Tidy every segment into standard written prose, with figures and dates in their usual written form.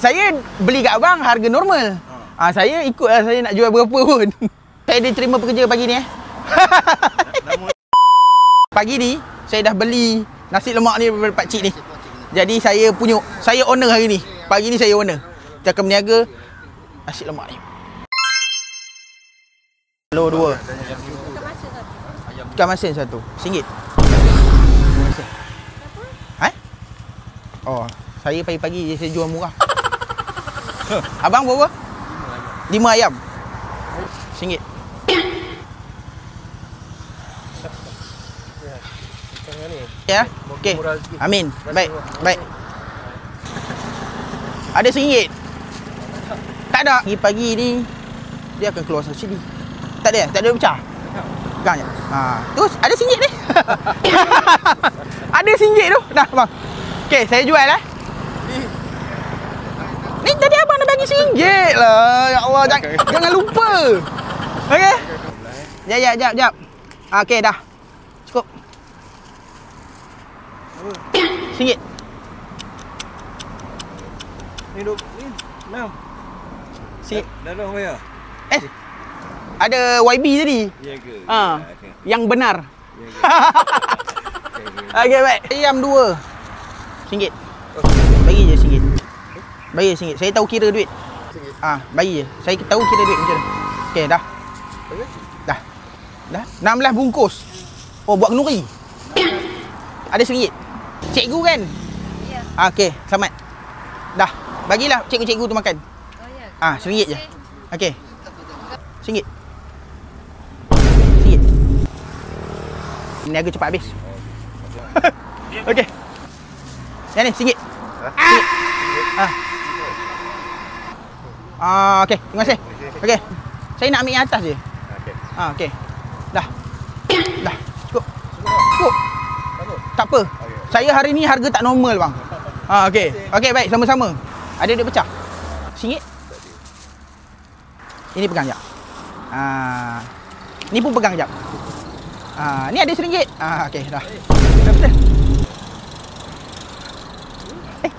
Saya beli kat abang harga normal. Saya ikutlah, saya nak jual berapa pun. Saya diterima pekerja pagi ni Pagi ni saya dah beli nasi lemak ni daripada pak cik ni. Jadi saya punya, saya owner hari ni. Pagi ni saya owner. Kita akan berniaga nasi lemak ni. Kilo 2. Ikan masin satu. RM1. Oh, saya pagi-pagi saya jual murah. Abang berapa? 5 ayam. RM1. Ya. Okey. Amin. Baik. Baik. Ada RM1. Tak ada. Pagi-pagi ni dia akan keluar sini. Tak ada? Tak ada pecah? Pegang je. Terus ada RM1 ni. Ada RM1 tu. Dah, bang. Okey, saya jual lah. Ni tadi abang dah bagi RM1 lah. Ya Allah, jangan lupa. Okey. Jap. Okey, dah. Cukup. RM1. Ni duk ni. Mam. RM1. Dah dah bayar. Ada YB tadi. Ya ke? Yang benar. Ya ke? Okey, baik. Ayam 2. RM1. Bagi je RM1. Bagi je RM1. Saya tahu kira duit. Bagi je. Saya tahu kira duit macam mana. Okey, dah. Dah. 16 bungkus. Oh, buat kenduri. Ada RM1. Cikgu kan? Ya. Okey, selamat. Dah. Bagilah cikgu-cikgu tu makan. Oh ya. RM1 je. Okey. RM1. Niaga cepat habis. Okey. Yang ni RM1. Okey, terima kasih. Okey. Saya nak ambil yang atas je. Okey. Okey. Dah. Cukup. Tak apa. Saya hari ni harga tak normal, bang. Okey. Okey, baik, sama-sama. Ada duit pecah? RM1. Ini pegang jap. Ni pun pegang jap. Ni ada RM1. Okey, dah. Dah betul.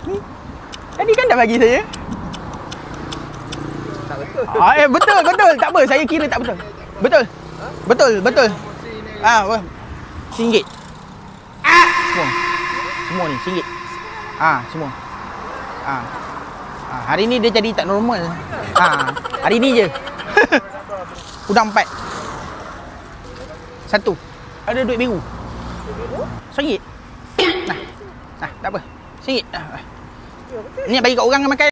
Ni. Tadi kan dah bagi saya. Tak betul. Betul. Tak apa, saya kira tak betul. Betul. RM1. Semua ni RM1. Semua. Hari ni dia jadi tak normal. Hari ni je. Udang 4. 1. Ada duit biru. RM1. Nah, tak apa. RM1. Ni bagi kat orang yang makan.